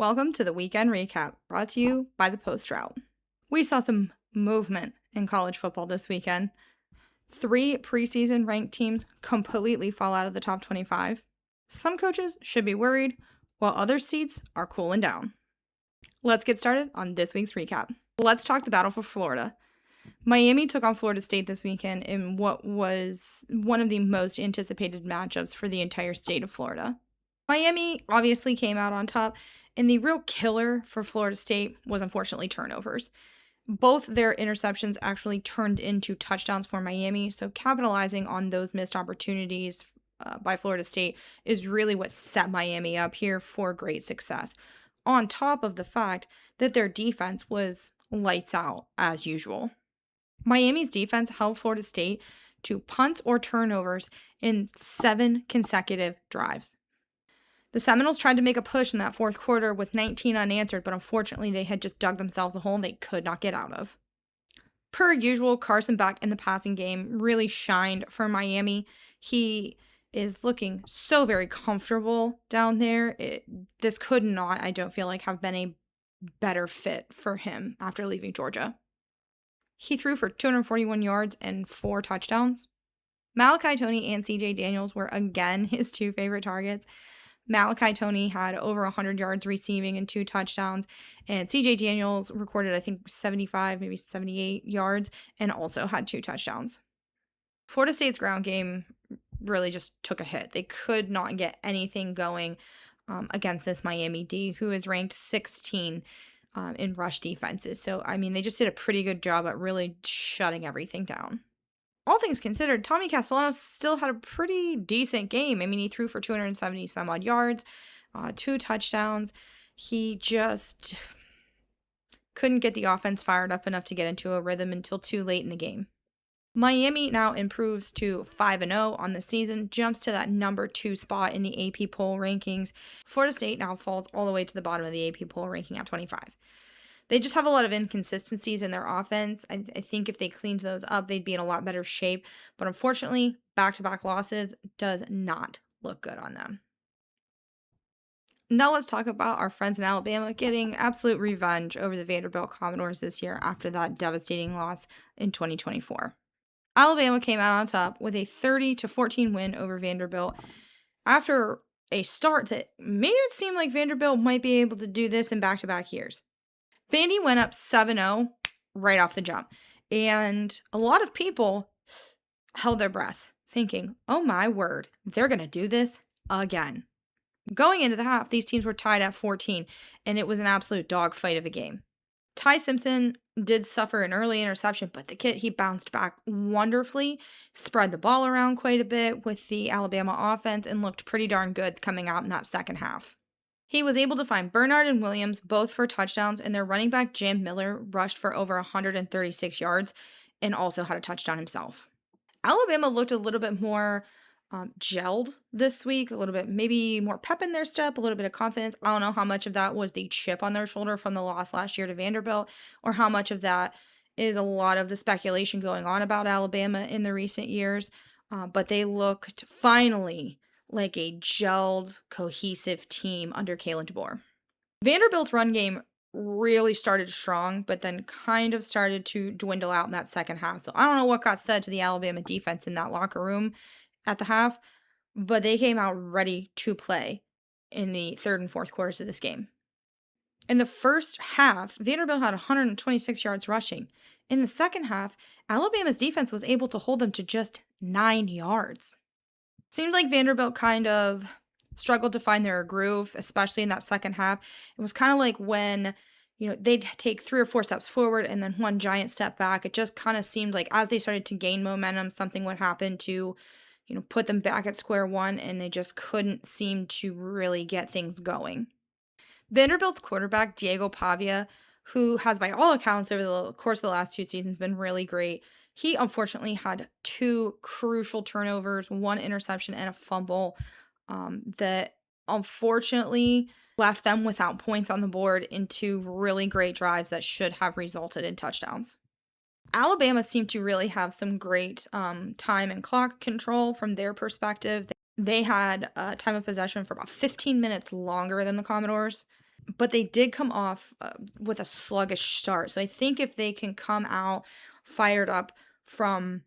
Welcome to the weekend recap, brought to you by the Post Route. We saw some movement in college football this weekend. 3 preseason ranked teams completely fall out of the top 25. Some coaches should be worried, while other seats are cooling down. Let's get started on this week's recap. Let's talk the battle for Florida. Miami took on Florida State this weekend in what was one of the most anticipated matchups for the entire state of Florida. Miami obviously came out on top, and the real killer for Florida State was unfortunately turnovers. Both their interceptions actually turned into touchdowns for Miami, so capitalizing on those missed opportunities by Florida State is really what set Miami up here for great success, on top of the fact that their defense was lights out as usual. Miami's defense held Florida State to punts or turnovers in 7 consecutive drives. The Seminoles tried to make a push in that fourth quarter with 19 unanswered, but unfortunately they had just dug themselves a hole they could not get out of. Per usual, Carson Beck in the passing game really shined for Miami. He is looking so very comfortable down there. This could not, I don't feel like, have been a better fit for him after leaving Georgia. He threw for 241 yards and 4 touchdowns. Malachi Toney and CJ Daniels were again his 2 favorite targets. Malachi Toney had over 100 yards receiving and 2 touchdowns, and CJ Daniels recorded, I think, 75, maybe 78 yards, and also had 2 touchdowns. Florida State's ground game really just took a hit. They could not get anything going against this Miami D, who is ranked 16 in rush defenses. So, I mean, they just did a pretty good job at really shutting everything down. All things considered, Tommy Castellanos still had a pretty decent game. I mean, he threw for 270 some odd yards, 2 touchdowns. He just couldn't get the offense fired up enough to get into a rhythm until too late in the game. Miami now improves to 5-0 on the season, jumps to that number 2 spot in the AP poll rankings. Florida State now falls all the way to the bottom of the AP poll ranking at 25. They just have a lot of inconsistencies in their offense. I think if they cleaned those up, they'd be in a lot better shape. But unfortunately, back-to-back losses does not look good on them. Now let's talk about our friends in Alabama getting absolute revenge over the Vanderbilt Commodores this year after that devastating loss in 2024. Alabama came out on top with a 30-14 win over Vanderbilt after a start that made it seem like Vanderbilt might be able to do this in back-to-back years. Vandy went up 7-0 right off the jump, and a lot of people held their breath, thinking, oh my word, they're going to do this again. Going into the half, these teams were tied at 14, and it was an absolute dogfight of a game. Ty Simpson did suffer an early interception, but the kid, he bounced back wonderfully, spread the ball around quite a bit with the Alabama offense, and looked pretty darn good coming out in that second half. He was able to find Bernard and Williams both for touchdowns, and their running back Jam Miller rushed for over 136 yards and also had a touchdown himself. Alabama looked a little bit more gelled this week, a little bit maybe more pep in their step, a little bit of confidence. I don't know how much of that was the chip on their shoulder from the loss last year to Vanderbilt, or how much of that is a lot of the speculation going on about Alabama in the recent years, but they looked finally like a gelled, cohesive team under Kalen DeBoer. Vanderbilt's run game really started strong, but then kind of started to dwindle out in that second half. So I don't know what got said to the Alabama defense in that locker room at the half, but they came out ready to play in the third and fourth quarters of this game. In the first half, Vanderbilt had 126 yards rushing. In the second half, Alabama's defense was able to hold them to just 9 yards. Seemed like Vanderbilt kind of struggled to find their groove, especially in that second half. It was kind of like when, they'd take 3 or 4 steps forward and then one giant step back. It just kind of seemed like as they started to gain momentum, something would happen to, put them back at square one, and they just couldn't seem to really get things going. Vanderbilt's quarterback, Diego Pavia, who has by all accounts over the course of the last 2 seasons been really great, he unfortunately had 2 crucial turnovers, 1 interception, and a fumble that unfortunately left them without points on the board into really great drives that should have resulted in touchdowns. Alabama seemed to really have some great time and clock control from their perspective. They had a time of possession for about 15 minutes longer than the Commodores. but they did come off with a sluggish start. So I think if they can come out fired up from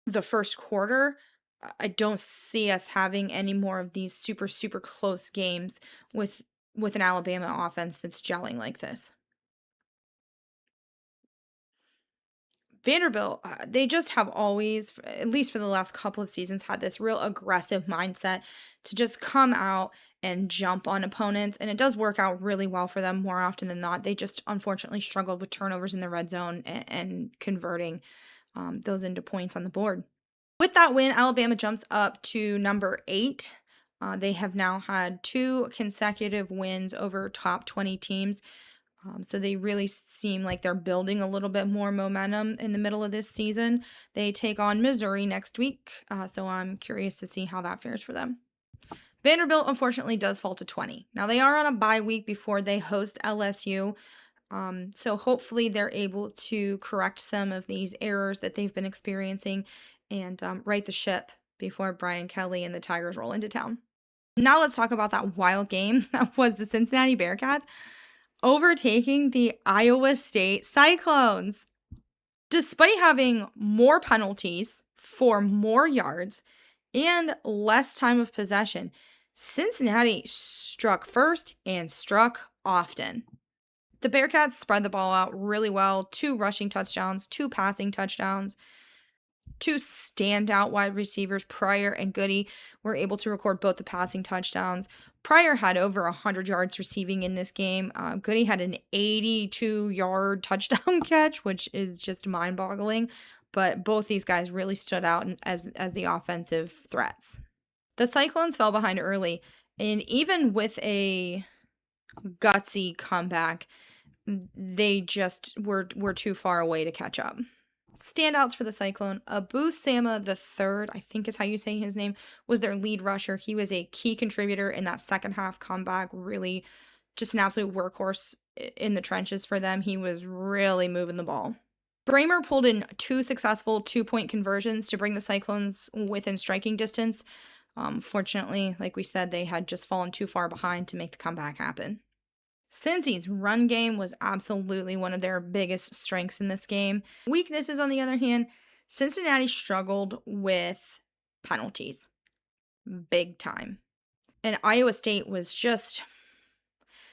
the first quarter, I don't see us having any more of these super, super close games with an Alabama offense that's gelling like this. Vanderbilt, they just have always, at least for the last couple of seasons, had this real aggressive mindset to just come out and jump on opponents. And it does work out really well for them more often than not. They just unfortunately struggled with turnovers in the red zone and converting those into points on the board. With that win, Alabama jumps up to number 8. They have now had 2 consecutive wins over top 20 teams. So they really seem like they're building a little bit more momentum in the middle of this season. They take on Missouri next week, so I'm curious to see how that fares for them. Vanderbilt, unfortunately, does fall to 20. Now, they are on a bye week before they host LSU, so hopefully they're able to correct some of these errors that they've been experiencing and right the ship before Brian Kelly and the Tigers roll into town. Now let's talk about that wild game that was the Cincinnati Bearcats overtaking the Iowa State Cyclones. Despite having more penalties for more yards and less time of possession, Cincinnati struck first and struck often. The Bearcats spread the ball out really well, 2 rushing touchdowns, 2 passing touchdowns. 2 standout wide receivers, Pryor and Goody, were able to record both the passing touchdowns. Pryor had over 100 yards receiving in this game. Goody had an 82-yard touchdown catch, which is just mind-boggling. But both these guys really stood out as the offensive threats. The Cyclones fell behind early, and even with a gutsy comeback, they just were too far away to catch up. Standouts for the Cyclone, Abu Sama III, I think is how you say his name, was their lead rusher. He was a key contributor in that second half comeback, really just an absolute workhorse in the trenches for them. He was really moving the ball. Bramer pulled in 2 successful 2-point conversions to bring the Cyclones within striking distance. Fortunately, like we said, they had just fallen too far behind to make the comeback happen. Cincy's run game was absolutely one of their biggest strengths in this game. Weaknesses, on the other hand, Cincinnati struggled with penalties. Big time. And Iowa State was just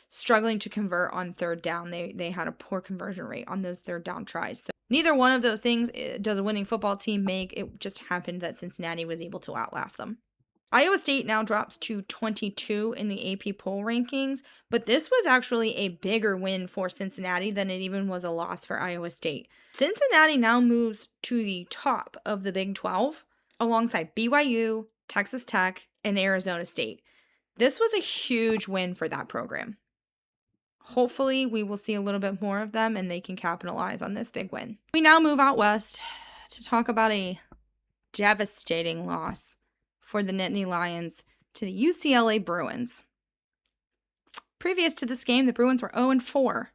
struggling to convert on third down. They had a poor conversion rate on those third down tries. So neither one of those things does a winning football team make. It just happened that Cincinnati was able to outlast them. Iowa State now drops to 22 in the AP poll rankings, but this was actually a bigger win for Cincinnati than it even was a loss for Iowa State. Cincinnati now moves to the top of the Big 12 alongside BYU, Texas Tech, and Arizona State. This was a huge win for that program. Hopefully, we will see a little bit more of them and they can capitalize on this big win. We now move out west to talk about a devastating loss for the Nittany Lions to the UCLA Bruins. Previous to this game, the Bruins were 0-4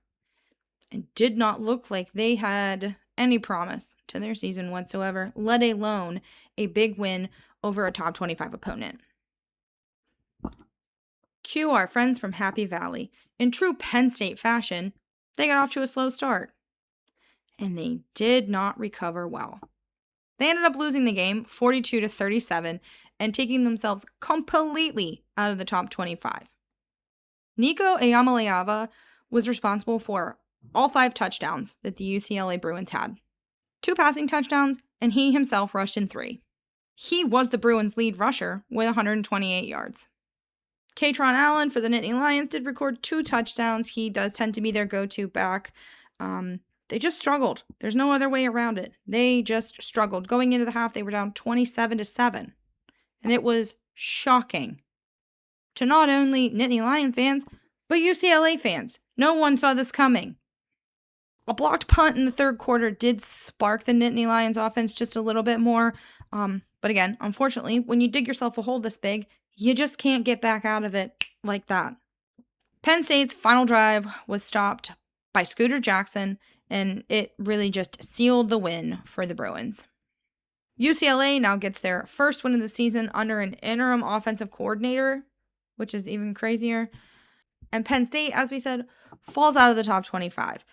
and did not look like they had any promise to their season whatsoever, let alone a big win over a top 25 opponent. Cue our friends from Happy Valley. In true Penn State fashion, they got off to a slow start, and they did not recover well. They ended up losing the game 42-37 and taking themselves completely out of the top 25. Nico Ayamaleava was responsible for all 5 touchdowns that the UCLA Bruins had. 2 passing touchdowns, and he himself rushed in 3. He was the Bruins' lead rusher with 128 yards. Katron Allen for the Nittany Lions did record 2 touchdowns. He does tend to be their go-to back. They just struggled. There's no other way around it. They just struggled. Going into the half, they were down 27-7. And it was shocking to not only Nittany Lion fans, but UCLA fans. No one saw this coming. A blocked punt in the third quarter did spark the Nittany Lions offense just a little bit more. But again, unfortunately, when you dig yourself a hole this big, you just can't get back out of it like that. Penn State's final drive was stopped by Scooter Jackson, and it really just sealed the win for the Bruins. UCLA now gets their first win of the season under an interim offensive coordinator, which is even crazier. And Penn State, as we said, falls out of the top 25.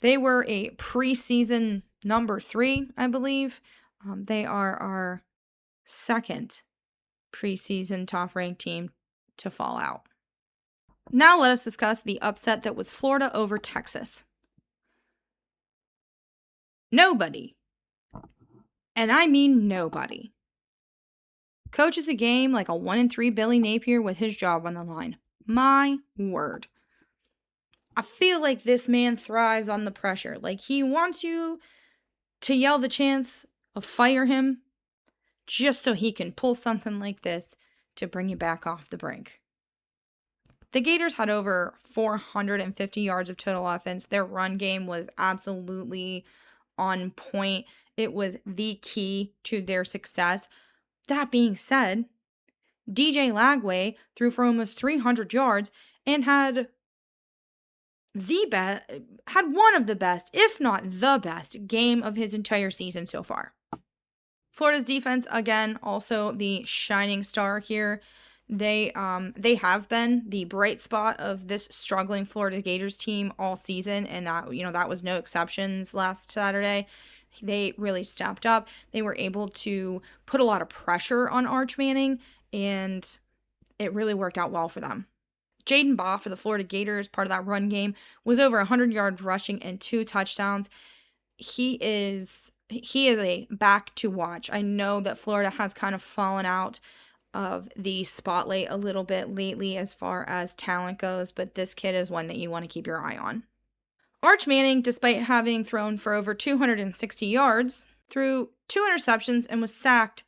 They were a preseason number 3, I believe. They are our second preseason top-ranked team to fall out. Now let us discuss the upset that was Florida over Texas. Nobody, and I mean nobody, coaches a game like a 1-3 Billy Napier with his job on the line. My word. I feel like this man thrives on the pressure. Like he wants you to yell the chance of fire him just so he can pull something like this to bring you back off the brink. The Gators had over 450 yards of total offense. Their run game was absolutely on point. It was the key to their success. That being said, DJ Lagway threw for almost 300 yards and had one of the best, if not the best, game of his entire season so far. Florida's defense, again, also the shining star here. They have been the bright spot of this struggling Florida Gators team all season, and that was no exceptions last Saturday. They really stepped up. They were able to put a lot of pressure on Arch Manning, and it really worked out well for them. Jaden Baugh for the Florida Gators, part of that run game, was over 100 yards rushing and 2 touchdowns. He is a back to watch. I know that Florida has kind of fallen out of the spotlight a little bit lately as far as talent goes, but this kid is one that you want to keep your eye on. Arch Manning, despite having thrown for over 260 yards, threw 2 interceptions and was sacked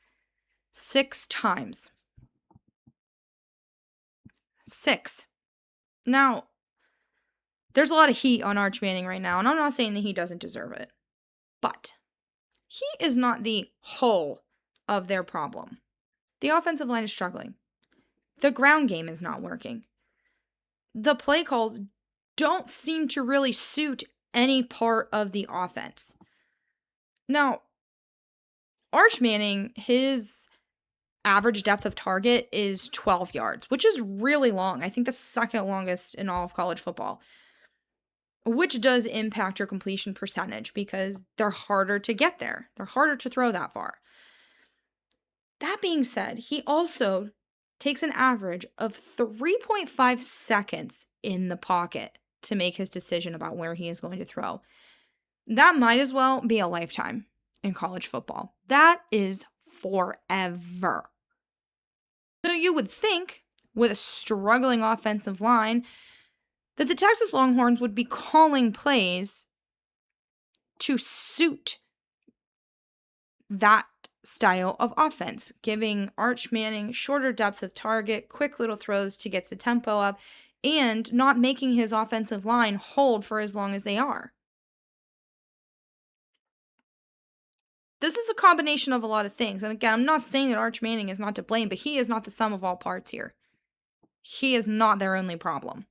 6 times. 6. Now, there's a lot of heat on Arch Manning right now, and I'm not saying that he doesn't deserve it, but he is not the whole of their problem. The offensive line is struggling. The ground game is not working. The play calls don't seem to really suit any part of the offense. Now, Arch Manning, his average depth of target is 12 yards, which is really long. I think the second longest in all of college football, which does impact your completion percentage because they're harder to get there. They're harder to throw that far. That being said, he also takes an average of 3.5 seconds in the pocket to make his decision about where he is going to throw. That might as well be a lifetime in college football. That is forever. So you would think, with a struggling offensive line, that the Texas Longhorns would be calling plays to suit that style of offense, giving Arch Manning shorter depth of target, quick little throws to get the tempo up, and not making his offensive line hold for as long as they are. This is a combination of a lot of things. And again, I'm not saying that Arch Manning is not to blame, but he is not the sum of all parts here. He is not their only problem.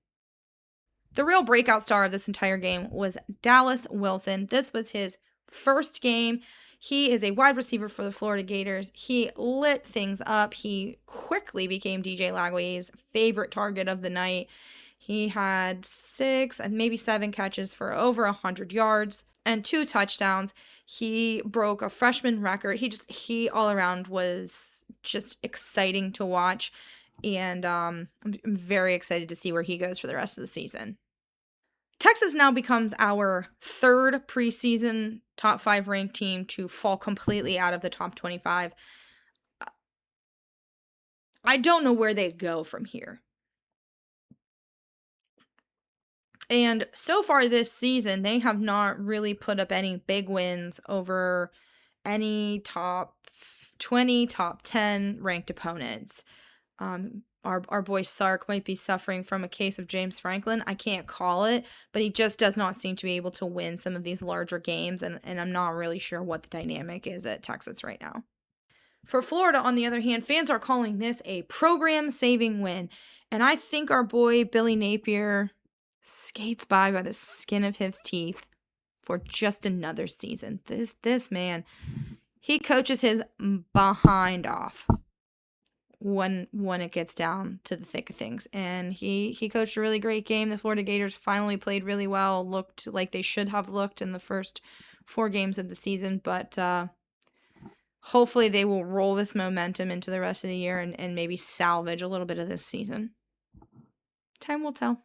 The real breakout star of this entire game was Dallas Wilson. This was his first game. He is a wide receiver for the Florida Gators. He lit things up. He quickly became DJ Lagway's favorite target of the night. He had 6 and maybe 7 catches for over 100 yards and 2 touchdowns. He broke a freshman record. He all around was just exciting to watch. And I'm very excited to see where he goes for the rest of the season. Texas now becomes our third preseason top 5 ranked team to fall completely out of the top 25. I don't know where they go from here. And so far this season, they have not really put up any big wins over any top 20, top 10 ranked opponents. Our boy Sark might be suffering from a case of James Franklin. I can't call it, but he just does not seem to be able to win some of these larger games, and I'm not really sure what the dynamic is at Texas right now. For Florida, on the other hand, fans are calling this a program-saving win, and I think our boy Billy Napier skates by the skin of his teeth for just another season. This man, he coaches his behind off. when it gets down to the thick of things. And he coached a really great game. The Florida Gators finally played really well, looked like they should have looked in the first 4 games of the season, but hopefully they will roll this momentum into the rest of the year and maybe salvage a little bit of this season. Time will tell.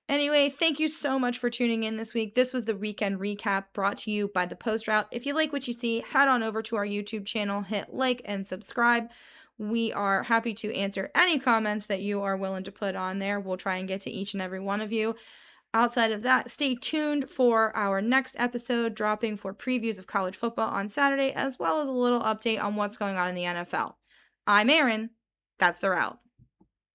Anyway, thank you so much for tuning in this week. This was the weekend recap brought to you by the Post Route. If you like what you see, head on over to our YouTube channel, hit like and subscribe. We are happy to answer any comments that you are willing to put on there. We'll try and get to each and every one of you. Outside of that, stay tuned for our next episode dropping for previews of college football on Saturday, as well as a little update on what's going on in the NFL. I'm Erin. That's the Route.